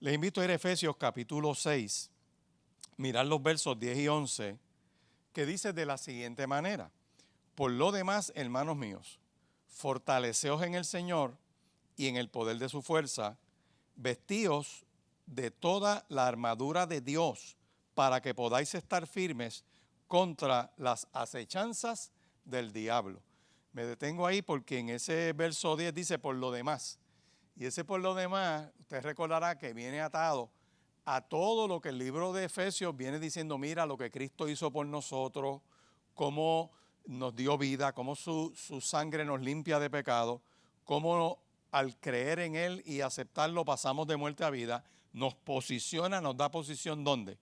Les invito a ir a Efesios capítulo 6, mirar los versos 10 y 11, que dice de la siguiente manera: por lo demás, hermanos míos, fortaleceos en el Señor y en el poder de su fuerza, vestíos de toda la armadura de Dios, para que podáis estar firmes contra las acechanzas del diablo. Me detengo ahí porque en ese verso 10 dice por lo demás. Y ese por lo demás, usted recordará que viene atado a todo lo que el libro de Efesios viene diciendo. Mira lo que Cristo hizo por nosotros, cómo nos dio vida, cómo su sangre nos limpia de pecado, cómo al creer en Él y aceptarlo pasamos de muerte a vida, nos posiciona, nos da posición ¿dónde?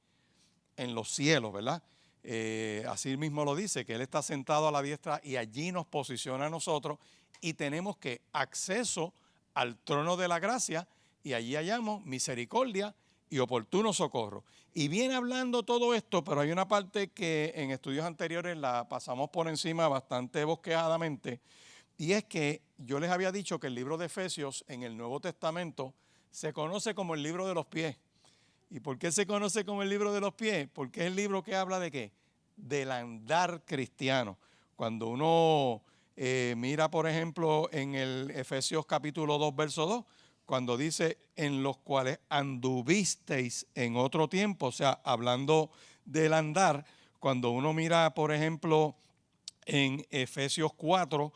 En los cielos, ¿verdad? Así mismo lo dice, que Él está sentado a la diestra y allí nos posiciona a nosotros y tenemos que acceso al trono de la gracia y allí hallamos misericordia y oportuno socorro. Y viene hablando todo esto, pero hay una parte que en estudios anteriores la pasamos por encima bastante bosquejadamente, y es que yo les había dicho que el libro de Efesios en el Nuevo Testamento se conoce como el libro de los pies. ¿Y por qué se conoce como el libro de los pies? Porque es el libro que habla de ¿qué? Del andar cristiano. Cuando uno mira, por ejemplo, en el Efesios capítulo 2, verso 2, cuando dice en los cuales anduvisteis en otro tiempo, o sea, hablando del andar, cuando uno mira, por ejemplo, en Efesios 4,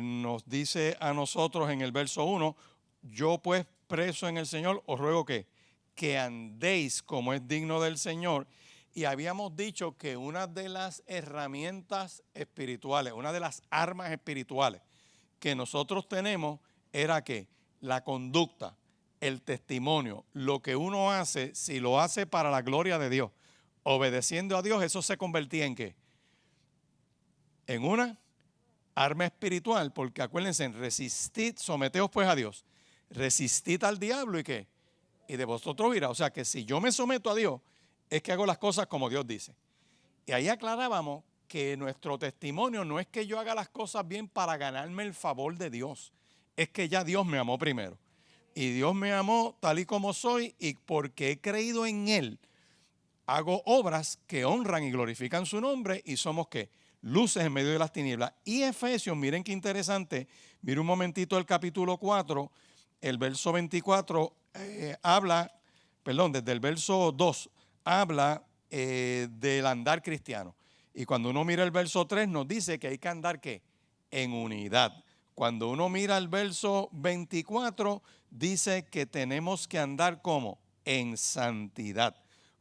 nos dice a nosotros en el verso 1, yo pues preso en el Señor, os ruego que andéis como es digno del Señor. Y habíamos dicho que una de las herramientas espirituales, una de las armas espirituales que nosotros tenemos era que la conducta, el testimonio, lo que uno hace, si lo hace para la gloria de Dios, obedeciendo a Dios, eso se convertía en ¿qué? En una arma espiritual, porque acuérdense, resistid, someteos pues a Dios, resistid al diablo y ¿qué? Y de vosotros irá. O sea que si yo me someto a Dios, es que hago las cosas como Dios dice. Y ahí aclarábamos que nuestro testimonio no es que yo haga las cosas bien para ganarme el favor de Dios, es que ya Dios me amó primero. Y Dios me amó tal y como soy, y porque he creído en Él, hago obras que honran y glorifican su nombre, y somos ¿qué? Luces en medio de las tinieblas. Y Efesios, miren qué interesante, miren un momentito el capítulo 4, el verso 24, desde el verso 2, habla del andar cristiano. Y cuando uno mira el verso 3, nos dice que hay que andar ¿qué? En unidad. Cuando uno mira el verso 24, dice que tenemos que andar ¿cómo? En santidad.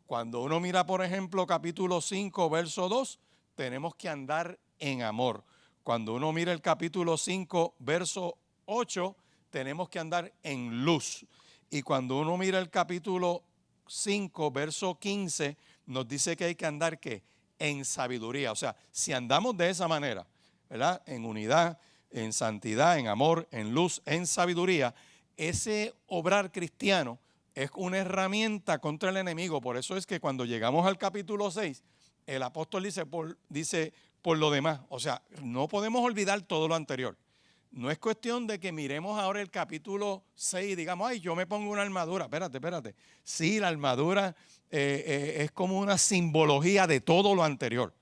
Cuando uno mira, por ejemplo, capítulo 5, verso 2, tenemos que andar en amor. Cuando uno mira el capítulo 5, verso 8, tenemos que andar en luz. Y cuando uno mira el capítulo 5, verso 15, nos dice que hay que andar ¿qué? En sabiduría. O sea, si andamos de esa manera, ¿verdad? En unidad, en santidad, en amor, en luz, en sabiduría, ese obrar cristiano es una herramienta contra el enemigo. Por eso es que cuando llegamos al capítulo 6, el apóstol dice por lo demás. O sea, no podemos olvidar todo lo anterior. No es cuestión de que miremos ahora el capítulo 6 y digamos, ay, yo me pongo una armadura. Espérate. Sí, la armadura es como una simbología de todo lo anterior.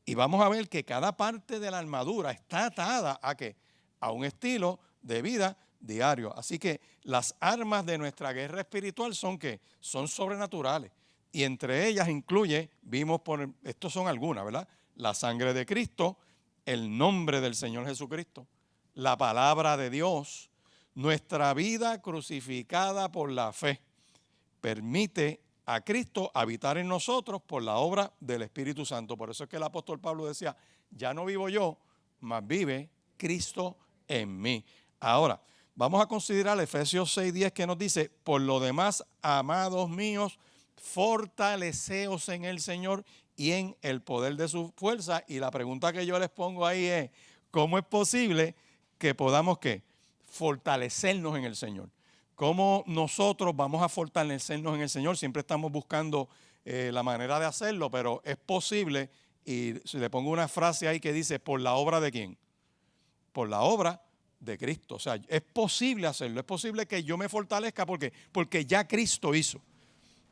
Y vamos a ver que cada parte de la armadura está atada ¿a qué? A un estilo de vida diario. Así que las armas de nuestra guerra espiritual son ¿qué? Son sobrenaturales. Y entre ellas incluye, estos son algunas, ¿verdad? La sangre de Cristo, el nombre del Señor Jesucristo, la palabra de Dios, nuestra vida crucificada por la fe, permite a Cristo habitar en nosotros por la obra del Espíritu Santo. Por eso es que el apóstol Pablo decía, ya no vivo yo, mas vive Cristo en mí. Ahora, vamos a considerar Efesios 6:10 que nos dice, por lo demás, amados míos, fortaleceos en el Señor y en el poder de su fuerza. Y la pregunta que yo les pongo ahí es, ¿cómo es posible que podamos ¿qué? Fortalecernos en el Señor? ¿Cómo nosotros vamos a fortalecernos en el Señor? Siempre estamos buscando la manera de hacerlo, pero es posible. Y si le pongo una frase ahí que dice, ¿por la obra de quién? Por la obra de Cristo. O sea, es posible hacerlo, es posible que yo me fortalezca porque ya Cristo hizo.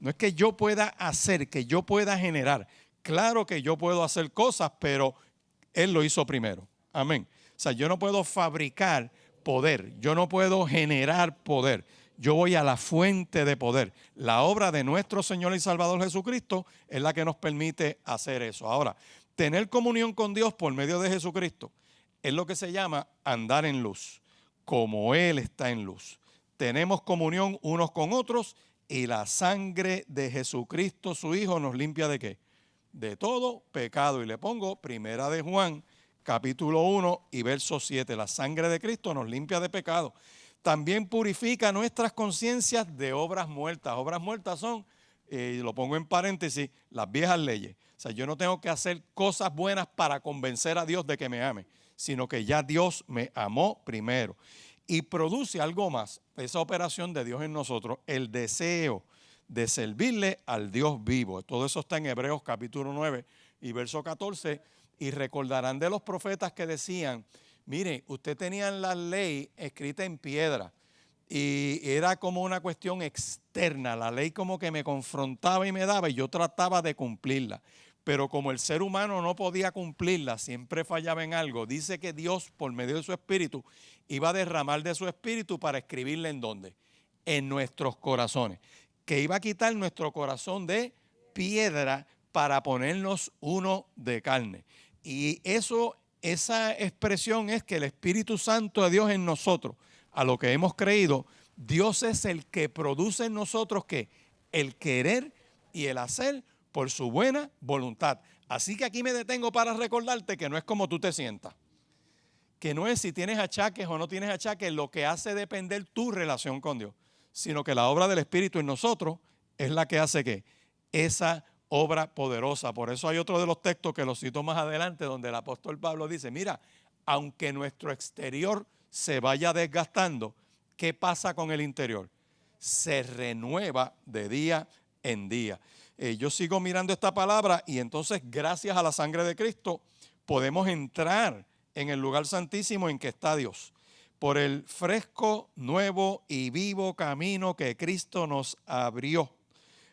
No es que yo pueda hacer, que yo pueda generar. Claro que yo puedo hacer cosas, pero Él lo hizo primero. Amén. O sea, yo no puedo fabricar poder, yo no puedo generar poder. Yo voy a la fuente de poder. La obra de nuestro Señor y Salvador Jesucristo es la que nos permite hacer eso. Ahora, tener comunión con Dios por medio de Jesucristo es lo que se llama andar en luz, como Él está en luz. Tenemos comunión unos con otros y la sangre de Jesucristo, su Hijo, nos limpia ¿de qué? De todo pecado. Y le pongo Primera de Juan, capítulo 1 y verso 7. La sangre de Cristo nos limpia de pecado. También purifica nuestras conciencias de obras muertas. Obras muertas son, lo pongo en paréntesis, las viejas leyes. O sea, yo no tengo que hacer cosas buenas para convencer a Dios de que me ame, sino que ya Dios me amó primero. Y produce algo más, esa operación de Dios en nosotros, el deseo de servirle al Dios vivo. Todo eso está en Hebreos capítulo 9 y verso 14. Y recordarán de los profetas que decían, mire, usted tenía la ley escrita en piedra y era como una cuestión externa. La ley como que me confrontaba y me daba y yo trataba de cumplirla. Pero como el ser humano no podía cumplirla, siempre fallaba en algo, dice que Dios, por medio de su Espíritu, iba a derramar de su Espíritu para escribirle ¿en dónde? En nuestros corazones. Que iba a quitar nuestro corazón de piedra para ponernos uno de carne. Y esa expresión es que el Espíritu Santo de Dios en nosotros, a lo que hemos creído, Dios es el que produce en nosotros ¿qué? El querer y el hacer por su buena voluntad. Así que aquí me detengo para recordarte que no es como tú te sientas, que no es si tienes achaques o no tienes achaques lo que hace depender tu relación con Dios, sino que la obra del Espíritu en nosotros es la que hace que esa obra poderosa. Por eso hay otro de los textos que los cito más adelante donde el apóstol Pablo dice, mira, aunque nuestro exterior se vaya desgastando, ¿qué pasa con el interior? Se renueva de día en día. Yo sigo mirando esta palabra y entonces gracias a la sangre de Cristo podemos entrar en el lugar santísimo en que está Dios. Por el fresco, nuevo y vivo camino que Cristo nos abrió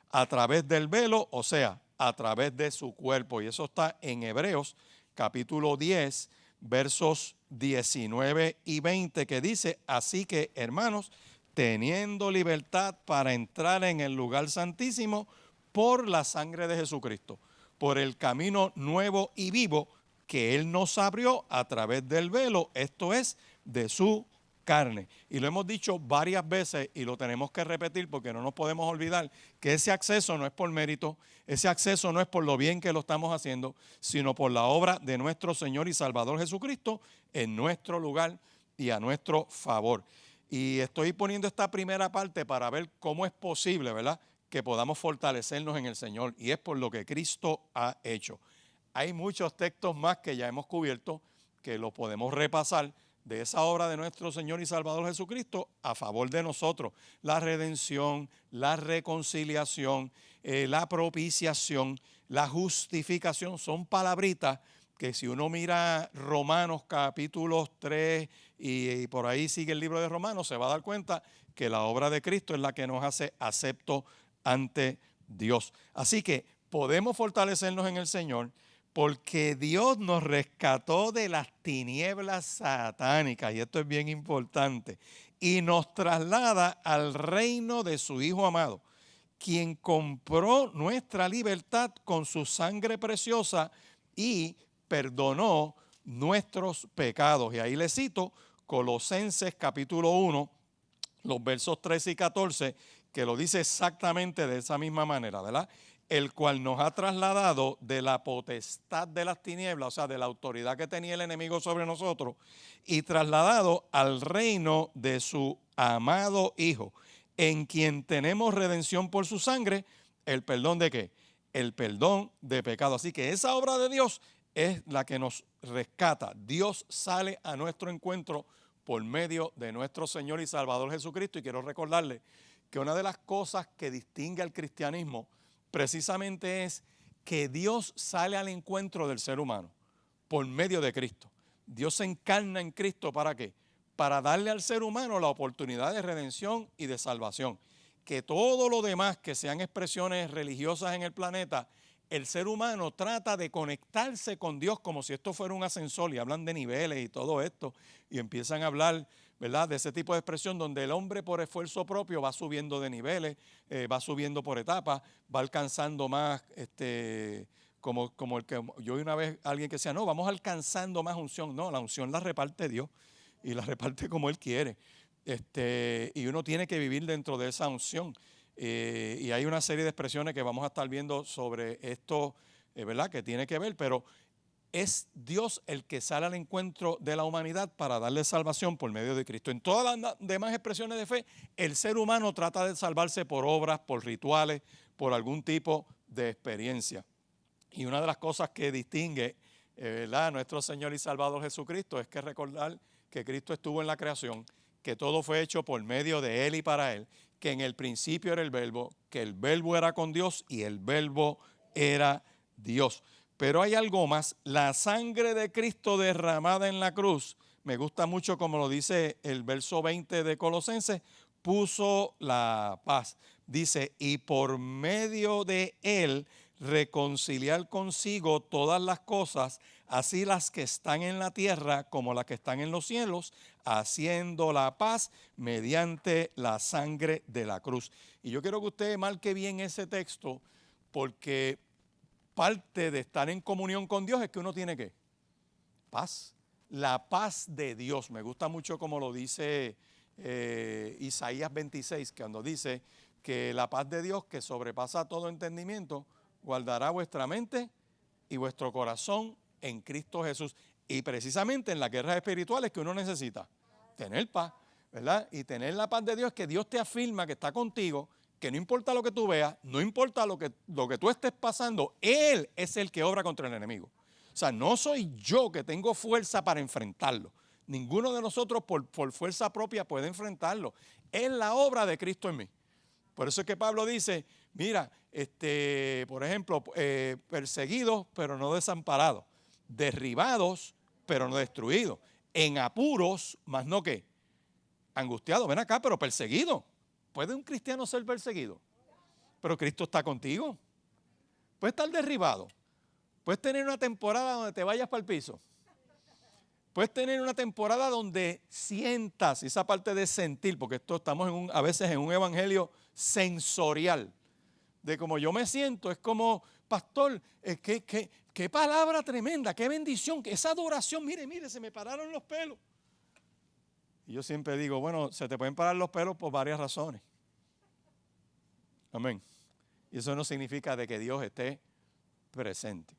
a través del velo, o sea, a través de su cuerpo. Y eso está en Hebreos capítulo 10, versos 19 y 20, que dice, así que hermanos, teniendo libertad para entrar en el lugar santísimo por la sangre de Jesucristo, por el camino nuevo y vivo que Él nos abrió a través del velo, esto es, de su carne. Y lo hemos dicho varias veces y lo tenemos que repetir porque no nos podemos olvidar que ese acceso no es por mérito, ese acceso no es por lo bien que lo estamos haciendo, sino por la obra de nuestro Señor y Salvador Jesucristo en nuestro lugar y a nuestro favor. Y estoy poniendo esta primera parte para ver cómo es posible, ¿verdad?, que podamos fortalecernos en el Señor, y es por lo que Cristo ha hecho. Hay muchos textos más que ya hemos cubierto que los podemos repasar de esa obra de nuestro Señor y Salvador Jesucristo a favor de nosotros. La redención, la reconciliación, la propiciación, la justificación, son palabritas que si uno mira Romanos capítulos 3 y por ahí sigue el libro de Romanos, se va a dar cuenta que la obra de Cristo es la que nos hace acepto ante Dios. Así que podemos fortalecernos en el Señor porque Dios nos rescató de las tinieblas satánicas, y esto es bien importante, y nos traslada al reino de su Hijo amado, quien compró nuestra libertad con su sangre preciosa y perdonó nuestros pecados. Y ahí le cito Colosenses capítulo 1, los versos 13 y 14, que lo dice exactamente de esa misma manera, ¿verdad? El cual nos ha trasladado de la potestad de las tinieblas, o sea, de la autoridad que tenía el enemigo sobre nosotros, y trasladado al reino de su amado Hijo, en quien tenemos redención por su sangre, ¿el perdón de qué? El perdón de pecado. Así que esa obra de Dios es la que nos rescata. Dios sale a nuestro encuentro por medio de nuestro Señor y Salvador Jesucristo. Y quiero recordarle que una de las cosas que distingue al cristianismo precisamente es que Dios sale al encuentro del ser humano por medio de Cristo. Dios se encarna en Cristo, ¿para qué? para darle al ser humano la oportunidad de redención y de salvación. Que todo lo demás que sean expresiones religiosas en el planeta, el ser humano trata de conectarse con Dios como si esto fuera un ascensor, y hablan de niveles y todo esto, y empiezan a hablar, ¿verdad?, de ese tipo de expresión donde el hombre por esfuerzo propio va subiendo de niveles, va subiendo por etapas, va alcanzando más, como el que yo vi una vez alguien que decía, no, vamos alcanzando más unción. No, la unción la reparte Dios y la reparte como Él quiere. Y uno tiene que vivir dentro de esa unción. Y hay una serie de expresiones que vamos a estar viendo sobre esto, ¿verdad?, que tiene que ver, pero es Dios el que sale al encuentro de la humanidad para darle salvación por medio de Cristo. En todas las demás expresiones de fe, el ser humano trata de salvarse por obras, por rituales, por algún tipo de experiencia. Y una de las cosas que distingue, ¿verdad?, a nuestro Señor y Salvador Jesucristo es que recordar que Cristo estuvo en la creación, que todo fue hecho por medio de Él y para Él, que en el principio era el Verbo, que el Verbo era con Dios y el Verbo era Dios. Pero hay algo más, la sangre de Cristo derramada en la cruz, me gusta mucho como lo dice el verso 20 de Colosenses, puso la paz. Dice, y por medio de Él reconciliar consigo todas las cosas, así las que están en la tierra como las que están en los cielos, haciendo la paz mediante la sangre de la cruz. Y yo quiero que usted marque bien ese texto, porque parte de estar en comunión con Dios es que uno tiene ¿qué? Paz. La paz de Dios. Me gusta mucho como lo dice Isaías 26, cuando dice que la paz de Dios, que sobrepasa todo entendimiento, guardará vuestra mente y vuestro corazón en Cristo Jesús. Y precisamente en las guerras espirituales que uno necesita tener paz, ¿verdad? Y tener la paz de Dios, que Dios te afirma que está contigo, que no importa lo que tú veas, no importa lo que tú estés pasando, Él es el que obra contra el enemigo. O sea, no soy yo que tengo fuerza para enfrentarlo. Ninguno de nosotros por fuerza propia puede enfrentarlo. Es la obra de Cristo en mí. Por eso es que Pablo dice, mira, por ejemplo, perseguidos pero no desamparados, derribados pero no destruidos, en apuros, más no que angustiados. Ven acá, pero perseguido. ¿Puede un cristiano ser perseguido? Pero Cristo está contigo. Puedes estar derribado. Puedes tener una temporada donde te vayas para el piso. Puedes tener una temporada donde sientas esa parte de sentir, porque estamos a veces en un evangelio sensorial, de como yo me siento, es como, pastor, qué palabra tremenda, qué bendición, esa adoración, mire, se me pararon los pelos. Y yo siempre digo, bueno, se te pueden parar los pelos por varias razones. Amén. Y eso no significa de que Dios esté presente.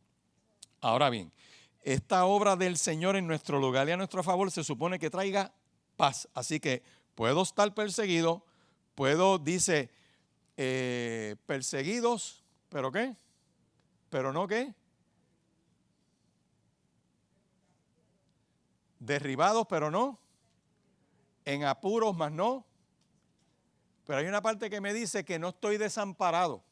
Ahora bien, esta obra del Señor en nuestro lugar y a nuestro favor se supone que traiga paz. Así que puedo estar perseguido, dice, perseguidos, ¿pero qué? ¿Pero no qué? Derribados, pero no. En apuros, más no. Pero hay una parte que me dice que no estoy desamparado. O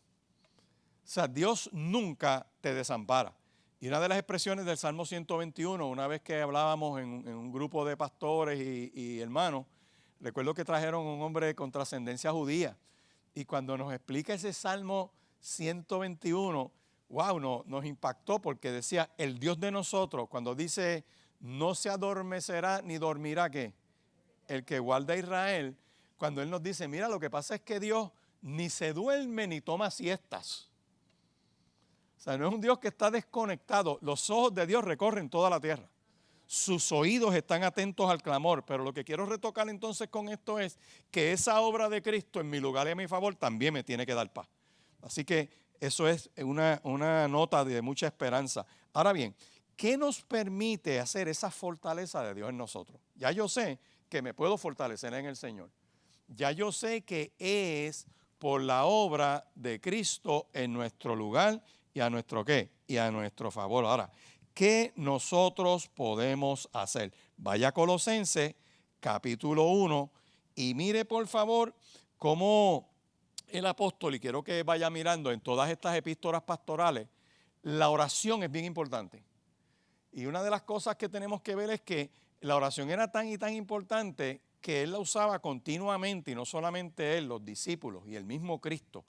sea, Dios nunca te desampara. Y una de las expresiones del Salmo 121, una vez que hablábamos en un grupo de pastores y hermanos, recuerdo que trajeron un hombre con trascendencia judía. Y cuando nos explica ese Salmo 121, wow, nos impactó, porque decía, el Dios de nosotros, cuando dice, no se adormecerá ni dormirá, ¿qué? El que guarda a Israel, cuando Él nos dice, mira, lo que pasa es que Dios ni se duerme ni toma siestas. O sea, no es un Dios que está desconectado. Los ojos de Dios recorren toda la tierra. Sus oídos están atentos al clamor. Pero lo que quiero retocar entonces con esto es que esa obra de Cristo en mi lugar y a mi favor también me tiene que dar paz. Así que eso es una nota de mucha esperanza. Ahora bien, ¿qué nos permite hacer esa fortaleza de Dios en nosotros? Ya yo sé que me puedo fortalecer en el Señor. Ya yo sé que es por la obra de Cristo en nuestro lugar y a nuestro ¿qué? Y a nuestro favor. Ahora, ¿qué nosotros podemos hacer? Vaya a Colosenses capítulo 1 y mire por favor cómo el apóstol, y quiero que vaya mirando en todas estas epístolas pastorales, la oración es bien importante. Y una de las cosas que tenemos que ver es que La oración era tan y tan importante que él la usaba continuamente, y no solamente él, los discípulos y el mismo Cristo,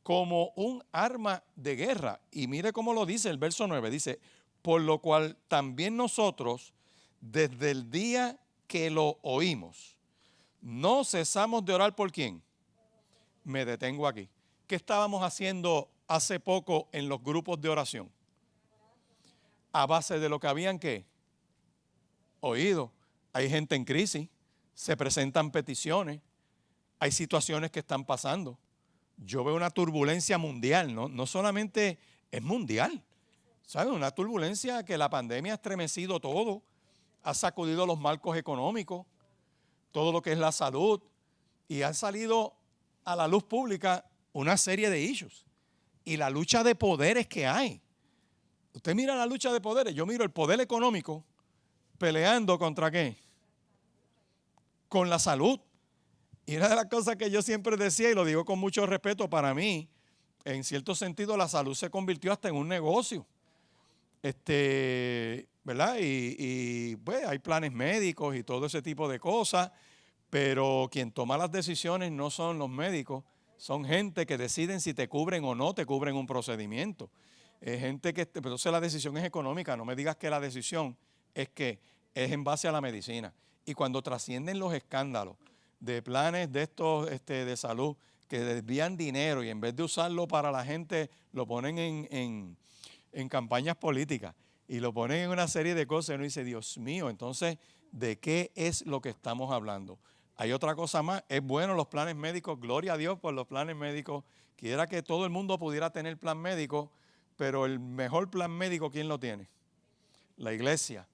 como un arma de guerra. Y mire cómo lo dice el verso 9, dice, por lo cual también nosotros, desde el día que lo oímos, no cesamos de orar por ¿quién? Me detengo aquí. ¿Qué estábamos haciendo hace poco en los grupos de oración? A base de lo que habían ¿qué? Oído. Hay gente en crisis, se presentan peticiones, hay situaciones que están pasando. Yo veo una turbulencia mundial, no solamente es mundial, ¿sabes? Una turbulencia que la pandemia ha estremecido todo, ha sacudido los marcos económicos, todo lo que es la salud, y han salido a la luz pública una serie de issues. Y la lucha de poderes que hay. Usted mira la lucha de poderes, yo miro el poder económico peleando ¿contra qué? Con la salud. Y una de las cosas que yo siempre decía, y lo digo con mucho respeto, para mí, en cierto sentido, la salud se convirtió hasta en un negocio. ¿Verdad? Y pues hay planes médicos y todo ese tipo de cosas, pero quien toma las decisiones no son los médicos, son gente que deciden si te cubren o no te cubren un procedimiento. Gente que, entonces la decisión es económica, no me digas que la decisión es en base a la medicina. Y cuando trascienden los escándalos de planes de estos de salud que desvían dinero y en vez de usarlo para la gente lo ponen en campañas políticas y lo ponen en una serie de cosas y uno dice, Dios mío, entonces, ¿de qué es lo que estamos hablando? Hay otra cosa más, es bueno los planes médicos, gloria a Dios por los planes médicos, quisiera que todo el mundo pudiera tener plan médico, pero el mejor plan médico, ¿quién lo tiene? La iglesia.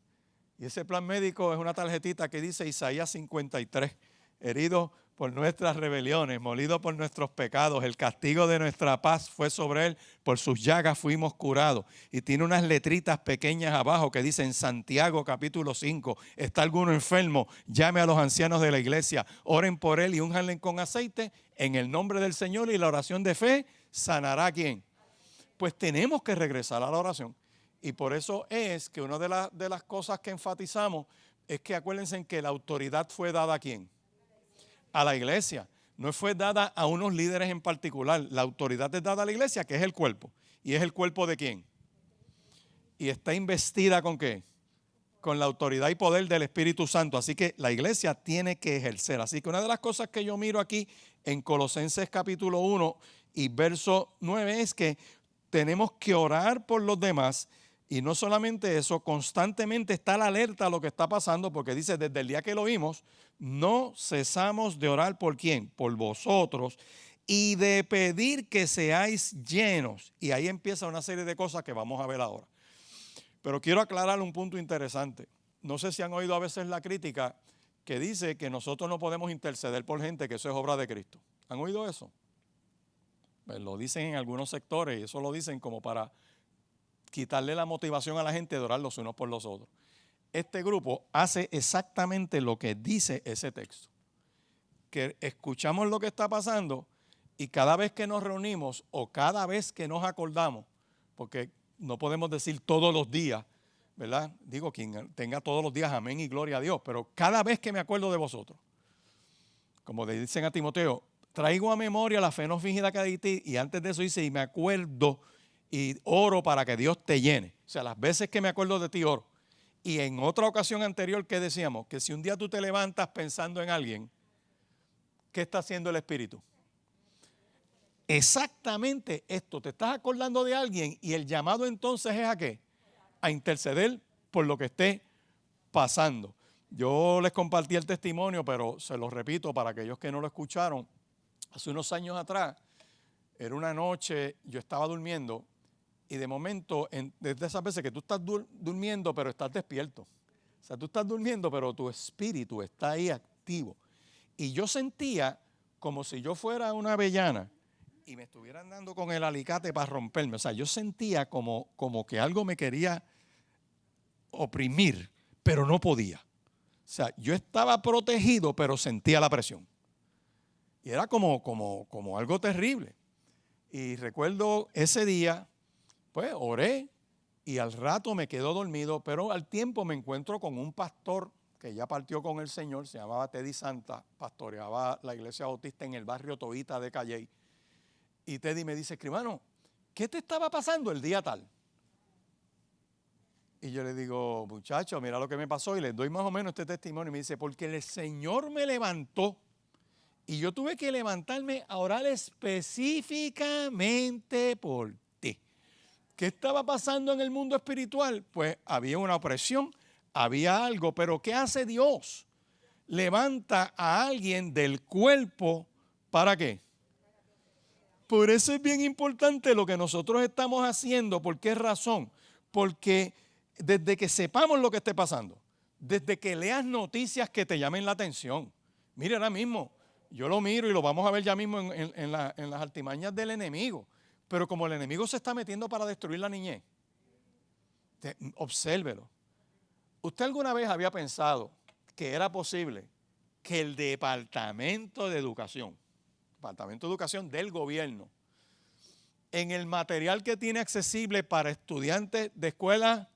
Y ese plan médico es una tarjetita que dice Isaías 53, herido por nuestras rebeliones, molido por nuestros pecados, el castigo de nuestra paz fue sobre él, por sus llagas fuimos curados. Y tiene unas letritas pequeñas abajo que dicen Santiago capítulo 5, está alguno enfermo, llame a los ancianos de la iglesia, oren por él y únjanle con aceite en el nombre del Señor y la oración de fe sanará ¿a quién? Pues tenemos que regresar a la oración. Y por eso es que una de las cosas que enfatizamos es que acuérdense que la autoridad fue dada ¿a quién? A la iglesia. No fue dada a unos líderes en particular. La autoridad es dada a la iglesia, que es el cuerpo. ¿Y es el cuerpo de quién? Y está investida ¿con qué? Con la autoridad y poder del Espíritu Santo. Así que la iglesia tiene que ejercer. Así que una de las cosas que yo miro aquí en Colosenses capítulo 1 y verso 9 es que tenemos que orar por los demás. Y no solamente eso, constantemente está la alerta a lo que está pasando, porque dice, desde el día que lo vimos, no cesamos de orar por ¿quién? Por vosotros y de pedir que seáis llenos. Y ahí empieza una serie de cosas que vamos a ver ahora. Pero quiero aclarar un punto interesante. No sé si han oído a veces la crítica que dice que nosotros no podemos interceder por gente, que eso es obra de Cristo. ¿Han oído eso? Pues lo dicen en algunos sectores y eso lo dicen como para quitarle la motivación a la gente de orar los unos por los otros. Este grupo hace exactamente lo que dice ese texto. Que escuchamos lo que está pasando y cada vez que nos reunimos o cada vez que nos acordamos, porque no podemos decir todos los días, ¿verdad? Digo, quien tenga todos los días amén y gloria a Dios, pero cada vez que me acuerdo de vosotros, como le dicen a Timoteo, traigo a memoria la fe no fingida que hay en ti, y antes de eso dice, y me acuerdo y oro para que Dios te llene. O sea, las veces que me acuerdo de ti, oro. Y en otra ocasión anterior que decíamos, que si un día tú te levantas pensando en alguien, ¿qué está haciendo el Espíritu? Exactamente esto, te estás acordando de alguien y el llamado entonces es ¿a qué? A interceder por lo que esté pasando. Yo les compartí el testimonio, pero se lo repito para aquellos que no lo escucharon. Hace unos años atrás, era una noche, yo estaba durmiendo y de momento, desde esas veces que tú estás durmiendo, pero estás despierto. O sea, tú estás durmiendo, pero tu espíritu está ahí activo. Y yo sentía como si yo fuera una avellana y me estuvieran dando con el alicate para romperme. O sea, yo sentía como que algo me quería oprimir, pero no podía. O sea, yo estaba protegido, pero sentía la presión. Y era como algo terrible. Y recuerdo ese día, pues oré y al rato me quedo dormido, pero al tiempo me encuentro con un pastor que ya partió con el Señor, se llamaba Teddy Santa, pastoreaba la iglesia bautista en el barrio Toita de Calley. Y Teddy me dice, escribano, ¿qué te estaba pasando el día tal? Y yo le digo, muchacho, mira lo que me pasó, y le doy más o menos este testimonio. Y me dice, porque el Señor me levantó y yo tuve que levantarme a orar específicamente por ti. ¿Qué estaba pasando en el mundo espiritual? Pues había una opresión, había algo, pero ¿qué hace Dios? Levanta a alguien del cuerpo, ¿para qué? Por eso es bien importante lo que nosotros estamos haciendo. ¿Por qué razón? Porque desde que sepamos lo que esté pasando, desde que leas noticias que te llamen la atención, mire ahora mismo, yo lo miro y lo vamos a ver ya mismo en las artimañas del enemigo, pero como el enemigo se está metiendo para destruir la niñez, obsérvelo. ¿Usted alguna vez había pensado que era posible que el Departamento de Educación del gobierno, en el material que tiene accesible para estudiantes de escuela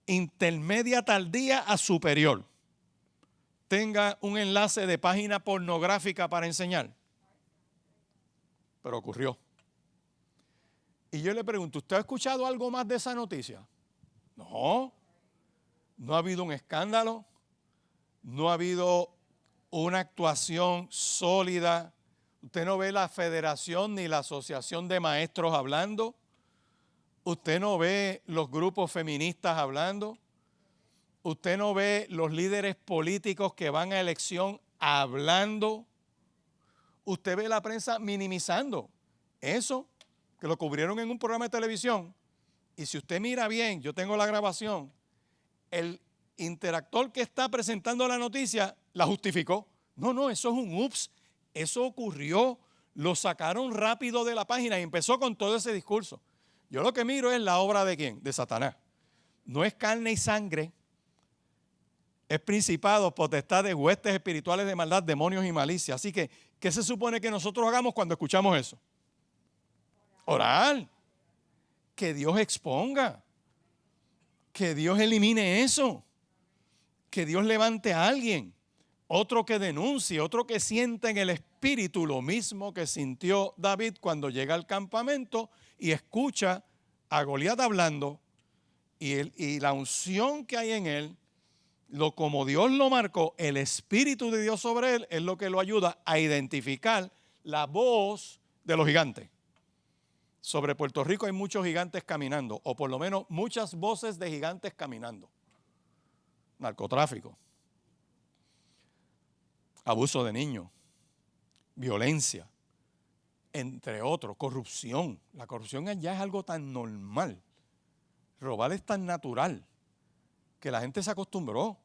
intermedia tardía a superior, tenga un enlace de página pornográfica para enseñar? Pero ocurrió. Y yo le pregunto, ¿usted ha escuchado algo más de esa noticia? No. No ha habido un escándalo, no ha habido una actuación sólida. Usted no ve la federación ni la asociación de maestros hablando. Usted no ve los grupos feministas hablando. Usted no ve los líderes políticos que van a elección hablando. Usted ve la prensa minimizando eso, que lo cubrieron en un programa de televisión. Y si usted mira bien, yo tengo la grabación, el interactor que está presentando la noticia la justificó. No, eso es un ups. Eso ocurrió, lo sacaron rápido de la página y empezó con todo ese discurso. Yo lo que miro es la obra de ¿quién? De Satanás. No es carne y sangre, es principados, potestades, huestes espirituales de maldad, demonios y malicia. Así que, ¿qué se supone que nosotros hagamos cuando escuchamos eso? Orar. Que Dios exponga. Que Dios elimine eso. Que Dios levante a alguien. Otro que denuncie, otro que sienta en el espíritu lo mismo que sintió David cuando llega al campamento y escucha a Goliat hablando y la unción que hay en él, como Dios lo marcó, el espíritu de Dios sobre él es lo que lo ayuda a identificar la voz de los gigantes. Sobre Puerto Rico hay muchos gigantes caminando, o por lo menos muchas voces de gigantes caminando. Narcotráfico, abuso de niños, violencia, entre otros, corrupción. La corrupción ya es algo tan normal. Robar es tan natural que la gente se acostumbró.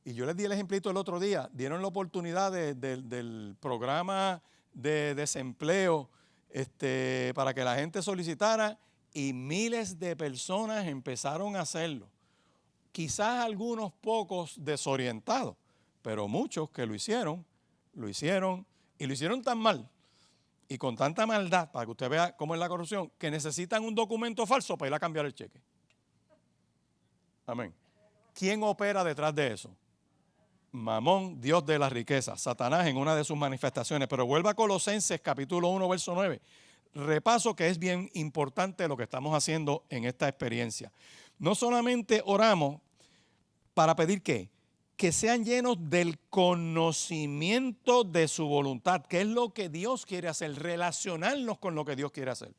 Y yo les di el ejemplito el otro día. Dieron la oportunidad del programa de desempleo para que la gente solicitara y miles de personas empezaron a hacerlo. Quizás algunos pocos desorientados, pero muchos que lo hicieron y lo hicieron tan mal y con tanta maldad, para que usted vea cómo es la corrupción, que necesitan un documento falso para ir a cambiar el cheque. Amén. ¿Quién opera detrás de eso? Mamón, Dios de la riqueza, Satanás en una de sus manifestaciones. Pero vuelva a Colosenses capítulo 1, verso 9. Repaso que es bien importante lo que estamos haciendo en esta experiencia. No solamente oramos para pedir ¿qué? Que sean llenos del conocimiento de su voluntad, que es lo que Dios quiere hacer, relacionarnos con lo que Dios quiere hacer.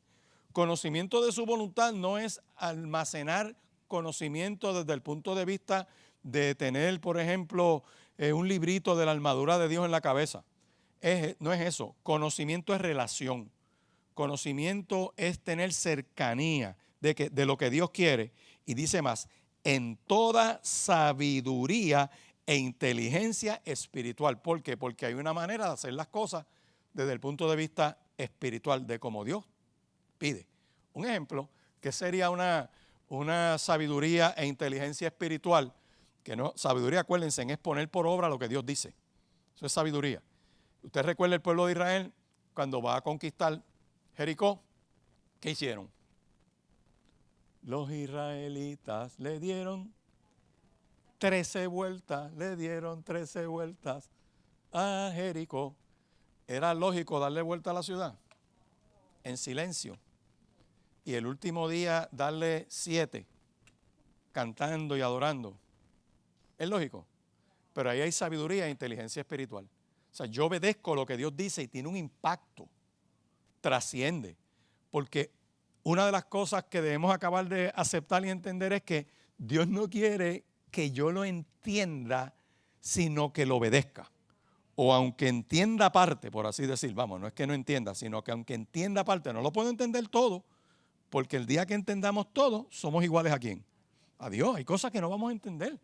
Conocimiento de su voluntad no es almacenar conocimiento desde el punto de vista de tener, por ejemplo, un librito de la armadura de Dios en la cabeza. No es eso. Conocimiento es relación. Conocimiento es tener cercanía de lo que Dios quiere. Y dice más, en toda sabiduría e inteligencia espiritual. ¿Por qué? Porque hay una manera de hacer las cosas desde el punto de vista espiritual, de cómo Dios pide. Un ejemplo, que sería una sabiduría e inteligencia espiritual, que no, sabiduría, acuérdense, es poner por obra lo que Dios dice. Eso es sabiduría. Usted recuerda el pueblo de Israel cuando va a conquistar Jericó, ¿qué hicieron? Los israelitas le dieron 13 vueltas, le dieron 13 vueltas a Jericó. ¿Era lógico darle vuelta a la ciudad? En silencio. Y el último día darle 7, cantando y adorando. ¿Es lógico? Pero ahí hay sabiduría e inteligencia espiritual. O sea, yo obedezco lo que Dios dice y tiene un impacto, trasciende. Porque una de las cosas que debemos acabar de aceptar y entender es que Dios no quiere que yo lo entienda, sino que lo obedezca. O aunque entienda parte, por así decir, vamos, no es que no entienda, sino que aunque entienda parte, no lo puedo entender todo, porque el día que entendamos todo, somos iguales a ¿quién? A Dios. Hay cosas que no vamos a entender.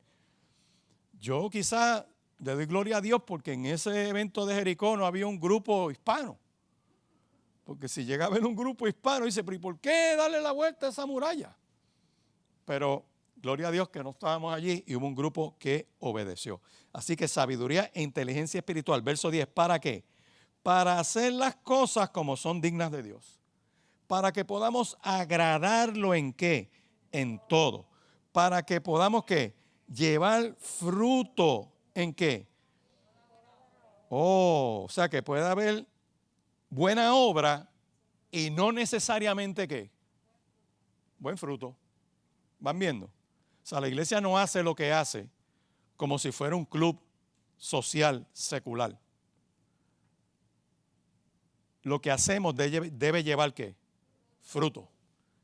Yo quizá le doy gloria a Dios porque en ese evento de Jericó no había un grupo hispano. Porque si llega a haber un grupo hispano, dice, pero ¿y por qué darle la vuelta a esa muralla? Pero gloria a Dios que no estábamos allí y hubo un grupo que obedeció. Así que sabiduría e inteligencia espiritual. Verso 10, ¿para qué? Para hacer las cosas como son dignas de Dios. Para que podamos agradarlo en qué, en todo. Para que podamos ¿qué? Llevar fruto en qué. O sea que puede haber buena obra y no necesariamente ¿qué? Buen fruto. ¿Van viendo? O sea, la iglesia no hace lo que hace como si fuera un club social secular. Lo que hacemos debe llevar ¿qué? Fruto.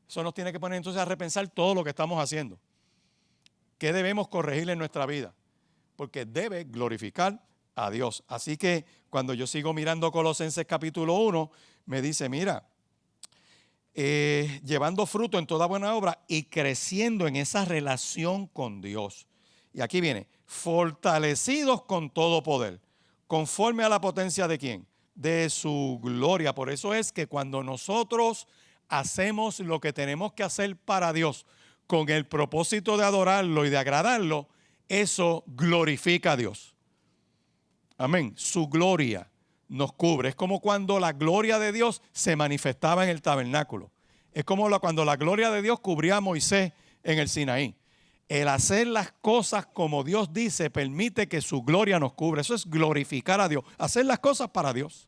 Eso nos tiene que poner entonces a repensar todo lo que estamos haciendo. ¿Qué debemos corregir en nuestra vida? Porque debe glorificar a Dios. Así que cuando yo sigo mirando Colosenses capítulo 1, me dice, mira, llevando fruto en toda buena obra y creciendo en esa relación con Dios. Y aquí viene, fortalecidos con todo poder, conforme a la potencia de ¿quién? De su gloria. Por eso es que cuando nosotros hacemos lo que tenemos que hacer para Dios con el propósito de adorarlo y de agradarlo, eso glorifica a Dios. Amén. Su gloria nos cubre. Es como cuando la gloria de Dios se manifestaba en el tabernáculo. Es como cuando la gloria de Dios cubría a Moisés en el Sinaí. El hacer las cosas como Dios dice permite que su gloria nos cubra. Eso es glorificar a Dios. Hacer las cosas para Dios.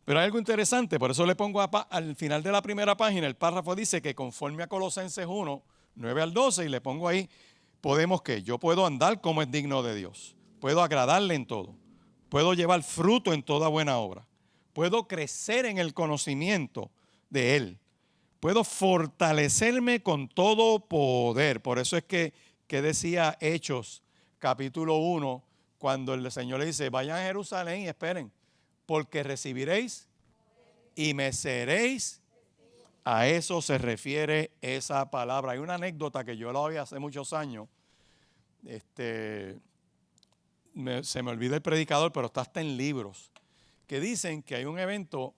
Pero hay algo interesante, por eso le pongo al final de la primera página, el párrafo dice que conforme a Colosenses 1, 9 al 12, y le pongo ahí, podemos que yo puedo andar como es digno de Dios, puedo agradarle en todo, puedo llevar fruto en toda buena obra, puedo crecer en el conocimiento de Él, puedo fortalecerme con todo poder. Por eso es que decía Hechos capítulo 1, cuando el Señor le dice, vayan a Jerusalén y esperen, porque recibiréis y me seréis. A eso se refiere esa palabra. Hay una anécdota que yo la oí hace muchos años. Se me olvida el predicador, pero está hasta en libros, que dicen que hay un evento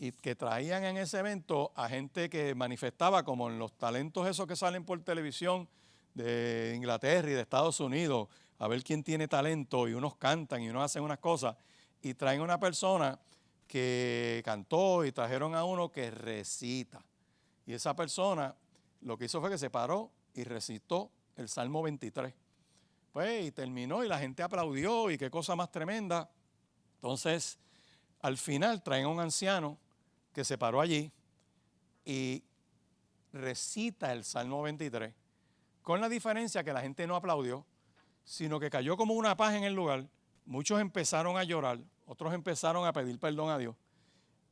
y que traían en ese evento a gente que manifestaba como en los talentos esos que salen por televisión de Inglaterra y de Estados Unidos, a ver quién tiene talento, y unos cantan y unos hacen unas cosas. Y traen una persona que cantó y trajeron a uno que recita. Y esa persona lo que hizo fue que se paró y recitó el Salmo 23. Pues y terminó y la gente aplaudió y qué cosa más tremenda. Entonces, al final traen a un anciano que se paró allí y recita el Salmo 23. Con la diferencia que la gente no aplaudió, sino que cayó como una paz en el lugar. Muchos empezaron a llorar, otros empezaron a pedir perdón a Dios.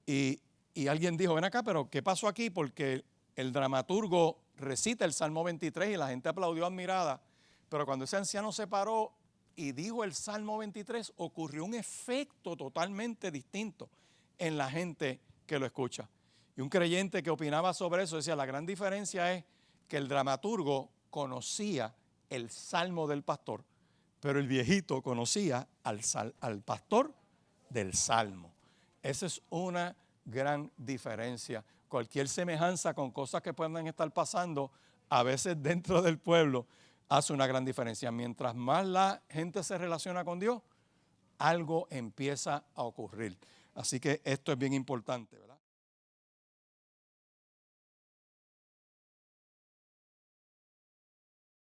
Y alguien dijo, ven acá, pero ¿qué pasó aquí? Porque el dramaturgo recita el Salmo 23 y la gente aplaudió admirada. Pero cuando ese anciano se paró y dijo el Salmo 23, ocurrió un efecto totalmente distinto en la gente que lo escucha. Y un creyente que opinaba sobre eso decía, la gran diferencia es que el dramaturgo conocía el Salmo del pastor, pero el viejito conocía al pastor del Salmo. Esa es una gran diferencia. Cualquier semejanza con cosas que puedan estar pasando, a veces dentro del pueblo, hace una gran diferencia. Mientras más la gente se relaciona con Dios, algo empieza a ocurrir. Así que esto es bien importante, ¿verdad?